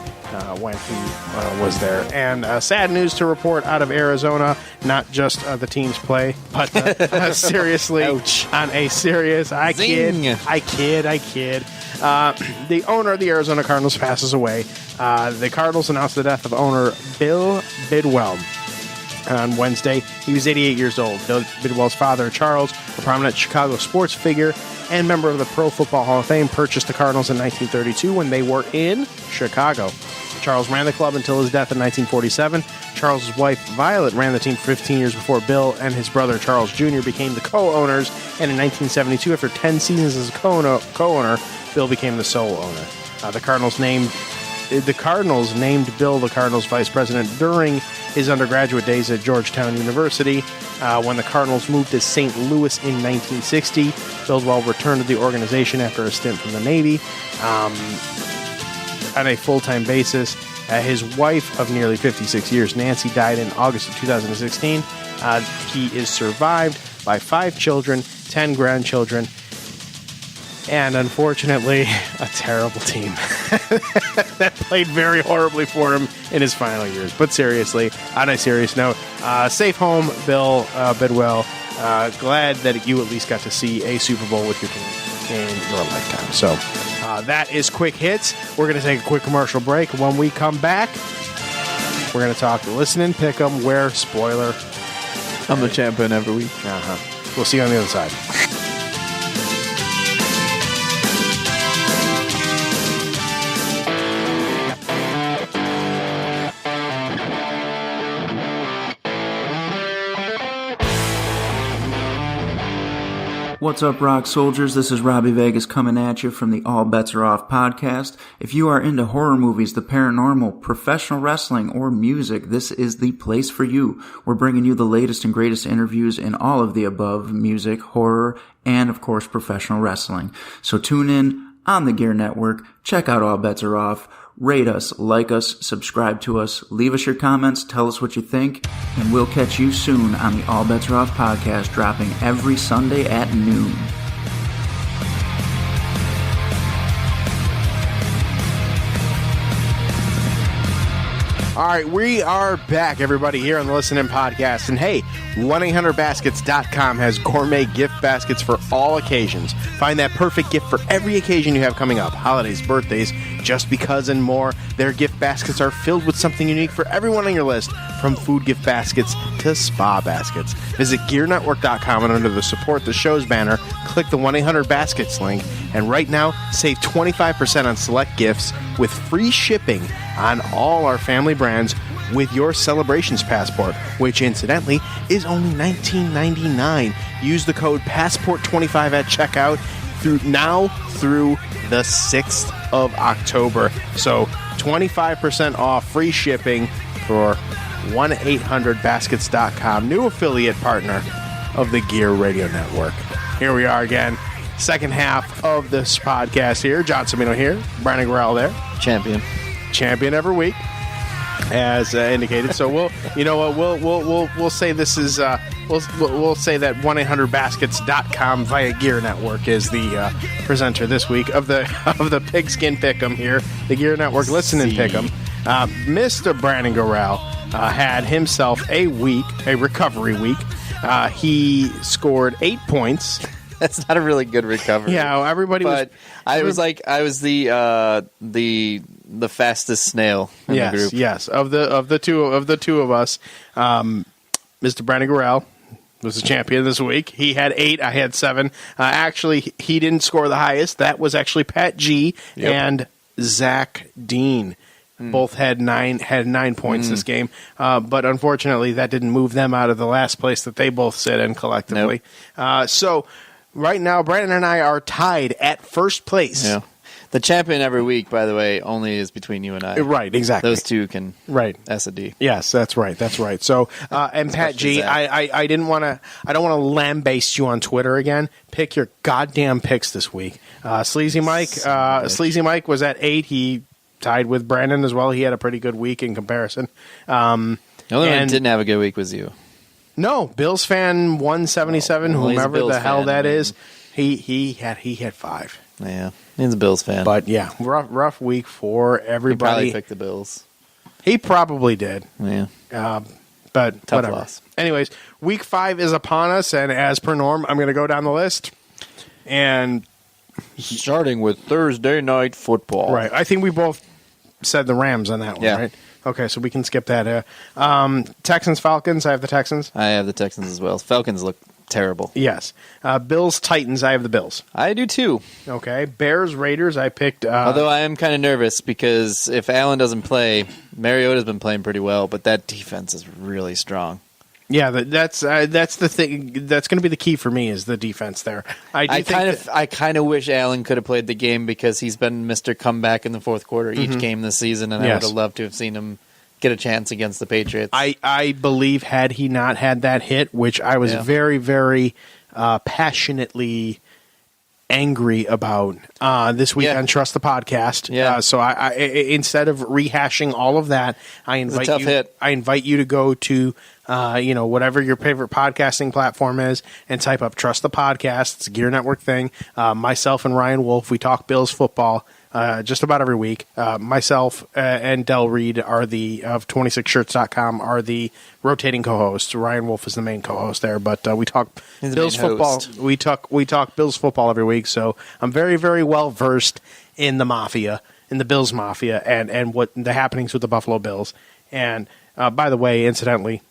when he was there. And sad news to report out of Arizona, not just the team's play, but seriously, Ouch. On a serious, I kid. The owner of the Arizona Cardinals passes away. The Cardinals announced the death of owner Bill Bidwell on Wednesday. He was 88 years old. Bill Bidwell's father, Charles, a prominent Chicago sports figure and member of the Pro Football Hall of Fame, purchased the Cardinals in 1932 when they were in Chicago. Charles ran the club until his death in 1947. Charles' wife, Violet, ran the team for 15 years before Bill and his brother, Charles Jr., became the co-owners. And in 1972, after 10 seasons as a co-owner, Bill became the sole owner. The Cardinals named Bill the Cardinals vice president during his undergraduate days at Georgetown University. When the Cardinals moved to St. Louis in 1960, Bidwell returned to the organization after a stint from the Navy. On a full-time basis. His wife of nearly 56 years, Nancy, died in August of 2016. He is survived by 5 children, 10 grandchildren, and unfortunately, a terrible team that played very horribly for him in his final years. But seriously, on a serious note, safe home, Bill Bidwell. Glad that you at least got to see a Super Bowl with your team in your lifetime. So that is Quick Hits. We're going to take a quick commercial break. When we come back, we're going to talk Listen and Pick 'em, where, spoiler, I'm the champion every week. We'll see you on the other side. What's up, Rock Soldiers? This is Robbie Vegas coming at you from the All Bets Are Off podcast. If you are into horror movies, the paranormal, professional wrestling, or music, this is the place for you. We're bringing you the latest and greatest interviews in all of the above: music, horror, and of course, professional wrestling. So tune in on the Gear Network. Check out All Bets Are Off. Rate us, like us, subscribe to us, leave us your comments, tell us what you think, and we'll catch you soon on the All Bets Are Off podcast, dropping every Sunday at noon. All right, we are back, everybody, here on the Listen In podcast. And hey, 1-800-Baskets.com has gourmet gift baskets for all occasions. Find that perfect gift for every occasion you have coming up. Holidays, birthdays, just because, and more. Their gift baskets are filled with something unique for everyone on your list, from food gift baskets to spa baskets. Visit GearNetwork.com and under the Support the Shows banner, click the 1-800-Baskets link. And right now, save 25% on select gifts with free shipping on all our family brands with your Celebrations Passport, which incidentally is only $19.99. Use the code PASSPORT25 at checkout through the 6th of October. So 25% off, free shipping for 1-800-Baskets.com, new affiliate partner of the Gear Radio Network. Here we are again. Second half of this podcast here. John Cimino here. Brandon Guerrero there. Champion every week, as indicated. So we'll say this is we'll say that 1-800-Baskets.com via Gear Network is the presenter this week of the Pigskin Pick'em here, the Gear Network Listen and Pick'em. Mr. Brandon Guerrero had himself a recovery week. He scored 8 points That's not a really good recovery. Yeah, everybody was. But I was the fastest snail in the group. Yes. Of the two of us, Mr. Brandon Gorell was the champion this week. He had 8. I had 7. Actually, he didn't score the highest. That was actually Pat G and Zach Dean. Both had 9 points this game, but unfortunately, that didn't move them out of the last place that they both sit in collectively. Nope. So right now, Brandon and I are tied at first place. Yeah. The champion every week, by the way, only is between you and I. Right, exactly. Those two can S a D. Yes, that's right. So, and Pat G, I don't want to lambaste you on Twitter again. Pick your goddamn picks this week. Sleazy Mike was at 8. He tied with Brandon as well. He had a pretty good week in comparison. The only one that didn't have a good week was you. No, Bills fan 177, whomever the hell that is. He had 5. Yeah, he's a Bills fan. But yeah, rough week for everybody. He probably picked the Bills. He probably did. Yeah. But tough whatever. Loss. Anyways, week 5 is upon us, and as per norm, I'm going to go down the list. And starting with Thursday Night Football. Right. I think we both said the Rams on that one, right? Okay, so we can skip that. Texans, Falcons. I have the Texans. I have the Texans as well. Falcons look terrible. Yes. Bills, Titans. I have the Bills. I do too. Okay. Bears, Raiders. I picked. Although I am kind of nervous because if Allen doesn't play, Mariota's been playing pretty well, but that defense is really strong. Yeah, that's the thing. That's going to be the key for me is the defense there. I kind of wish Allen could have played the game because he's been Mr. Comeback in the fourth quarter each game this season, and I would have loved to have seen him get a chance against the Patriots. I believe had he not had that hit, which I was very, very passionately angry about this week on Trust the Podcast. Yeah. So I instead of rehashing all of that, I invite you to go to whatever your favorite podcasting platform is and type up Trust the Podcast. It's a Gear Network thing. Myself and Ryan Wolf, we talk Bills football just about every week. Myself and Del Reed of 26shirts.com are the rotating co-hosts. Ryan Wolf is the main co-host there, but we talk Bills football. We talk Bills football every week, so I'm very, very well versed in the mafia, in the Bills mafia, and what the happenings with the Buffalo Bills. And by the way, incidentally,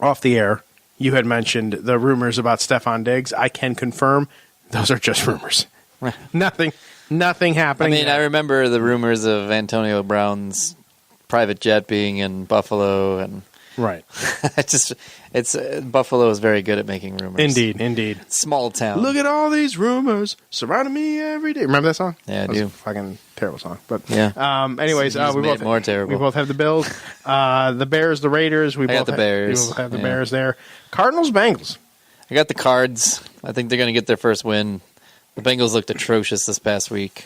off the air, you had mentioned the rumors about Stephon Diggs. I can confirm those are just rumors. Nothing happening. I mean, I remember the rumors of Antonio Brown's private jet being in Buffalo, and right. Buffalo is very good at making rumors. Indeed. Small town. Look at all these rumors surrounding me every day. Remember that song? Yeah, I do. do. A fucking terrible song. But yeah. Anyways, we both have the Bills, the Bears, the Raiders. We both the Bears. We both have the Bears there. Cardinals, Bengals. I got the Cards. I think they're going to get their first win. The Bengals looked atrocious this past week.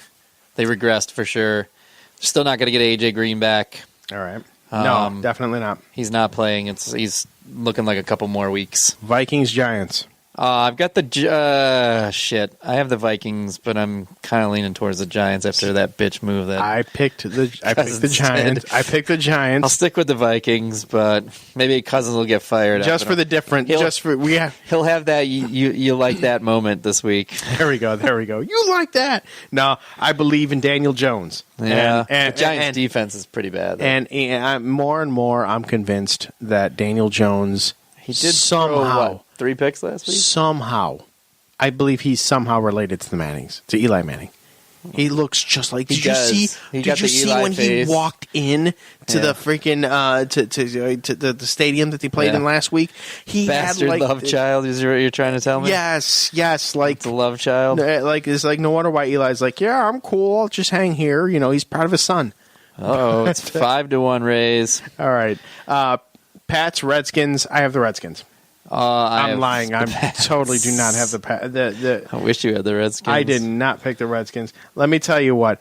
They regressed for sure. They're still not going to get A.J. Green back. All right. No, definitely not. He's not playing. He's looking like a couple more weeks. Vikings, Giants. I've got the shit. I have the Vikings, but I'm kind of leaning towards the Giants after that bitch move that I picked the Giants. I picked the Giants. I'll stick with the Vikings, but maybe Cousins will get fired. Just for the different. He'll have that you like that moment this week. There we go. You like that? No, I believe in Daniel Jones. Yeah, and the Giants' defense is pretty bad. And more and more, I'm convinced that Daniel Jones. He did somehow throw, 3 picks last week? Somehow. I believe he's somehow related to the Mannings, to Eli Manning. He looks just like. Did you see when face. He walked in to the freaking to the stadium that they played in last week? He Bastard had love child. Is what you're trying to tell me? Yes, like it's a love child. It's like no wonder why Eli's like, yeah, I'm cool. I'll just hang here. He's proud of his son. Oh, it's 5-1 Rays. All right. Pats, Redskins. I have the Redskins. I'm lying. I totally do not have the. I wish you had the Redskins. I did not pick the Redskins. Let me tell you what.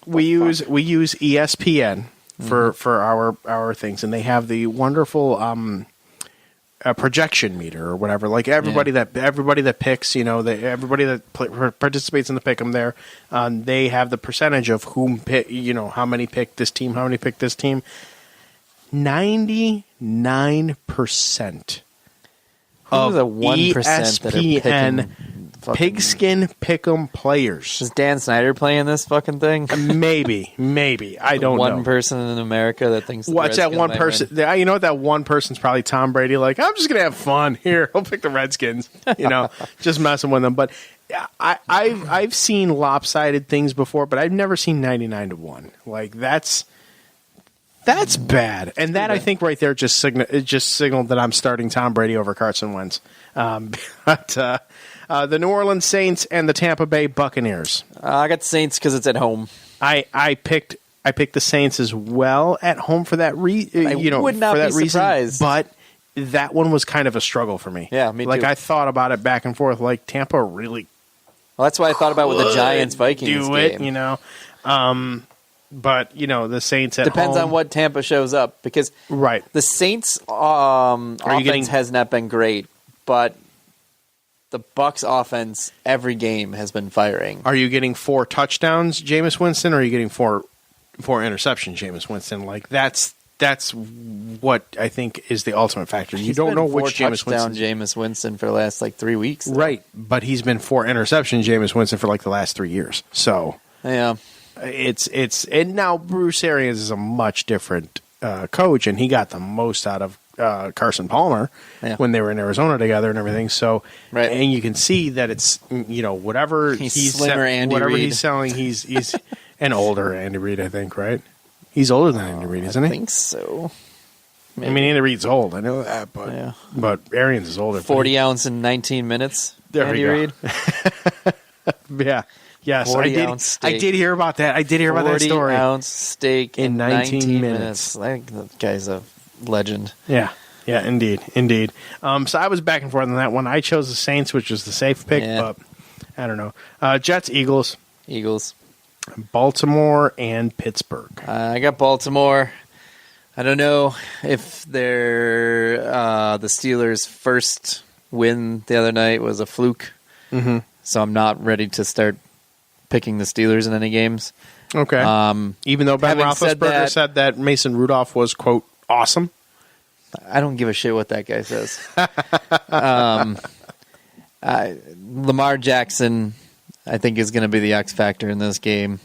We use ESPN for our things, and they have the wonderful projection meter or whatever. Like everybody that picks, everybody that participates in the pick'em there, they have the percentage of whom pick. How many pick this team, how many pick this team. 99% of the 1% ESPN Pigskin Pick'em players. Is Dan Snyder playing this fucking thing? Maybe. I don't know. One person in America that thinks. Watch that one person. You know what? That one person's probably Tom Brady. Like, I'm just gonna have fun here. I'll pick the Redskins. Just messing with them. But I've seen lopsided things before, but I've never seen 99-1. Like that's bad. And that I think right there just signaled that I'm starting Tom Brady over Carson Wentz. But the New Orleans Saints and the Tampa Bay Buccaneers. I got the Saints because it's at home. I picked the Saints as well at home for that reason. I would not be surprised. But that one was kind of a struggle for me. Yeah, me too. Like I thought about it back and forth. Like Tampa really. Well, that's what I thought about with the Giants Vikings game. But the Saints at depends home. on what Tampa shows up because the Saints offense has not been great, but the Bucs offense every game has been firing. Are you getting 4 touchdowns, Jameis Winston, or are you getting four interceptions, Jameis Winston? Like that's what I think is the ultimate factor. You don't know which Jameis Winston. Jameis Winston for the last 3 weeks, though. Right? But he's been 4 interceptions, Jameis Winston, for the last 3 years. So yeah. And now Bruce Arians is a much different coach, and he got the most out of Carson Palmer when they were in Arizona together and everything. So, and you can see that it's whatever he's selling, he's an older Andy Reid, I think, right? He's older than Andy Reid, isn't he? I think so. Maybe. I mean, Andy Reid's old, I know that, but Arians is older. 40 ounce in 19 minutes. There Andy we go. Reid. Yeah. Yes, I did hear about that. I did hear about that story. 40-ounce steak in 19 minutes. minutes. I think that guy's a legend. Yeah, indeed. So I was back and forth on that one. I chose the Saints, which was the safe pick, but I don't know. Jets, Eagles, Baltimore, and Pittsburgh. I got Baltimore. I don't know if they're the Steelers' first win the other night was a fluke, so I'm not ready to start picking the Steelers in any games. Okay. Even though Ben Roethlisberger said that Mason Rudolph was, quote, awesome. I don't give a shit what that guy says. Lamar Jackson, I think, is going to be the X factor in this game.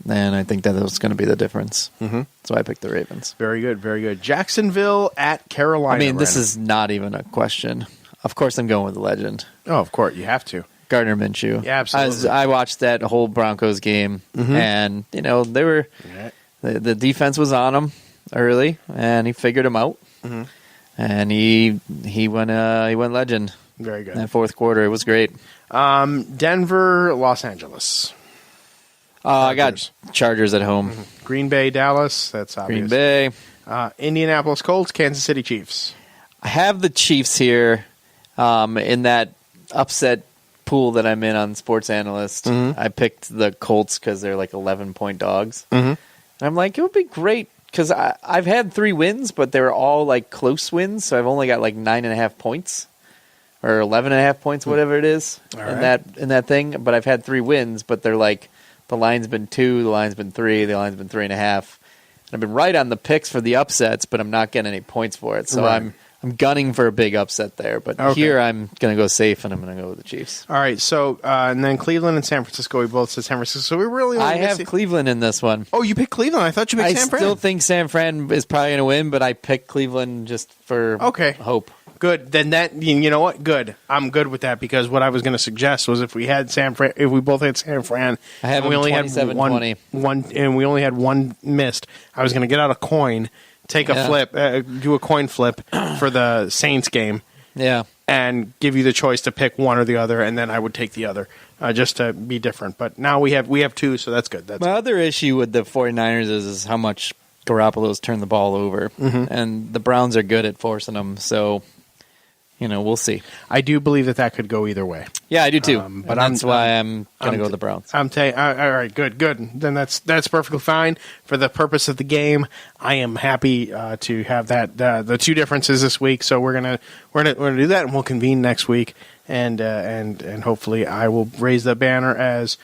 And I think that was going to be the difference. So I picked the Ravens. Very good. Jacksonville at Carolina. I mean, this is not even a question. Of course I'm going with the legend. Oh, of course. You have to. Gardner Minshew. Yeah, absolutely. I watched that whole Broncos game, and they were the defense was on him early, and he figured them out, and he went legend. Very good. In that fourth quarter, it was great. Denver, Los Angeles. I got Chargers at home. Green Bay, Dallas. That's obvious. Green Bay. Indianapolis Colts, Kansas City Chiefs. I have the Chiefs here in that upset pool that I'm in on Sports Analyst. I picked the Colts because they're like 11-point dogs. And I'm like, it would be great because I've had 3 wins, but they were all like close wins. So I've only got like 9.5 points or 11.5 points, whatever it is in that thing. But I've had 3 wins, but they're like the line's been 2, the line's been 3, the line's been 3.5. And I've been right on the picks for the upsets, but I'm not getting any points for it. So I'm gunning for a big upset there, but here I'm going to go safe, and I'm going to go with the Chiefs. All right, so and then Cleveland and San Francisco. We both said San Francisco. So we really I have Cleveland in this one. Oh, you picked Cleveland? I thought you picked San Fran. I still think San Fran is probably going to win, but I picked Cleveland just for hope. Good. Then you know what? Good. I'm good with that because what I was going to suggest was if we had San Fran, if we both had San Fran, I have we only had 27-20. one, and we only had one missed. I was going to get out a coin. Take a flip, do a coin flip for the Saints game. Yeah. And give you the choice to pick one or the other, and then I would take the other just to be different. But now we have 2, so that's good. My other issue with the 49ers is how much Garoppolo's turned the ball over. And the Browns are good at forcing them, so we'll see. I do believe that could go either way. Yeah, I do too. But that's why I'm going to go with the Browns. All right, good. Then that's perfectly fine for the purpose of the game. I am happy to have that the 2 differences this week. So we're gonna do that, and we'll convene next week, and hopefully I will raise the banner as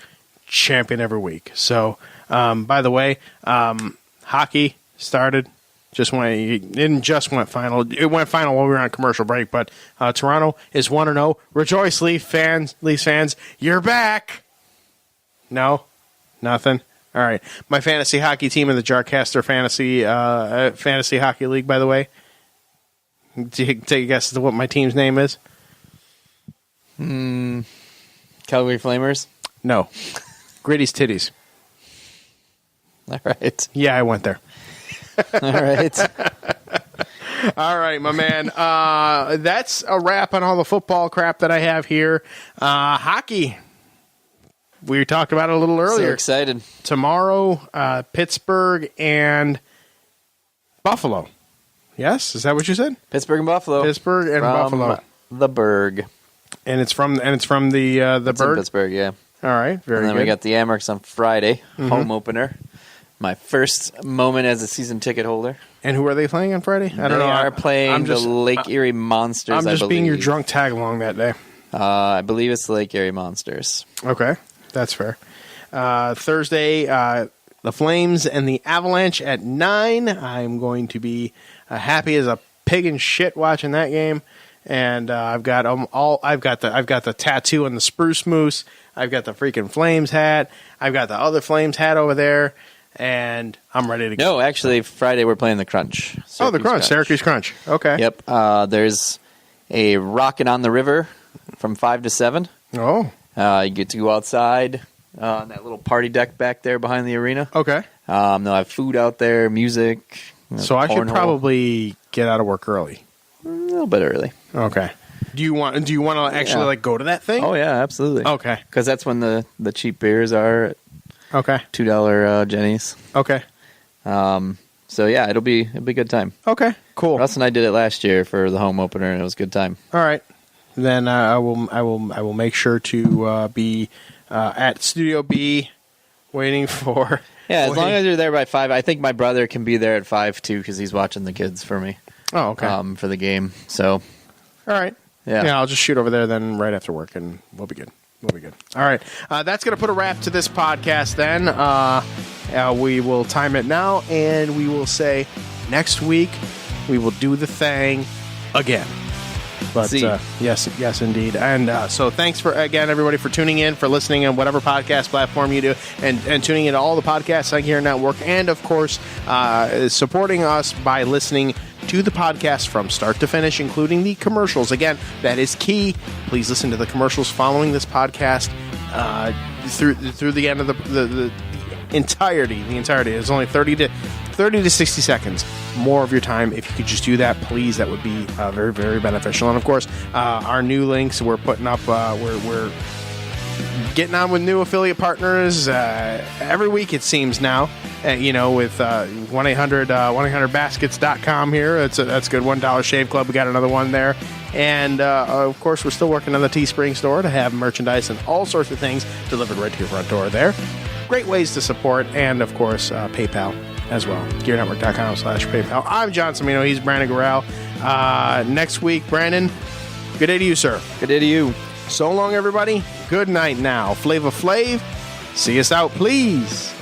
champion every week. So by the way, hockey started. Just went. It didn't just went final. It went final while we were on commercial break. But Toronto is 1-0. Rejoice, Leafs fans! You're back. No, nothing. All right. My fantasy hockey team in the Jarcaster Fantasy Hockey League. By the way, take a guess as to what my team's name is. Calgary Flamers. No, Gritty's Titties. All right. Yeah, I went there. All right. All right, my man. That's a wrap on all the football crap that I have here. Hockey. We talked about it a little earlier. So excited. Tomorrow, Pittsburgh and Buffalo. Yes? Is that what you said? Pittsburgh and Buffalo. Pittsburgh and Buffalo. The Berg. And it's from the It's in Berg? Pittsburgh, yeah. All right, very And then good. we got the Amerks on Friday, home opener. My first moment as a season ticket holder. And who are they playing on Friday? I don't know. They are playing the Lake Erie Monsters, I'm just I believe. being your drunk tag along that day. I believe it's the Lake Erie Monsters. Okay, that's fair. Thursday, the Flames and the Avalanche at 9. I'm going to be happy as a pig in shit watching that game. And I've got the tattoo on the Spruce Moose. I've got the freaking Flames hat. I've got the other Flames hat over there. And I'm ready to go. No, actually, Friday we're playing the Crunch. Syracuse Crunch. Okay. Yep. There's a Rockin' on the River from 5 to 7. Oh. You get to go outside on that little party deck back there behind the arena. Okay. They'll have food out there, music. So I should probably get out of work early. A little bit early. Okay. Do you want to actually go to that thing? Oh yeah, absolutely. Okay. Because that's when the cheap beers are at Okay. $2 Jenny's. Okay. So yeah, it'll be a good time. Okay. Cool. Russ and I did it last year for the home opener, and it was a good time. All right. Then I will make sure to be at Studio B, waiting for. Yeah, as long as you're there by 5. I think my brother can be there at 5 too, because he's watching the kids for me. Oh, okay. For the game. So. All right. Yeah. I'll just shoot over there then right after work, and we'll be good. All right. That's going to put a wrap to this podcast then. We will time it now, and we will say next week we will do the thing again. But yes, indeed. And so thanks again, everybody, for tuning in, for listening on whatever podcast platform you do, and tuning in to all the podcasts on Gear Network, and of course, supporting us by listening to the podcast from start to finish, including the commercials. Again, that is key. Please listen to the commercials following this podcast through the end of the entirety. The entirety is only 30 to 60 seconds more of your time. If you could just do that, please, that would be very, very beneficial. And of course, our new links we're putting up. We're getting on with new affiliate partners every week, it seems now. With 1-800-baskets.com here. That's a good. $1 Shave Club. We got another one there. And, of course, we're still working on the Teespring store to have merchandise and all sorts of things delivered right to your front door there. Great ways to support. And, of course, PayPal as well. GearNetwork.com/PayPal. I'm John Cimino. He's Brandon Gorell. Next week, Brandon, good day to you, sir. Good day to you. So long, everybody. Good night now. Flava Flav, see us out, please.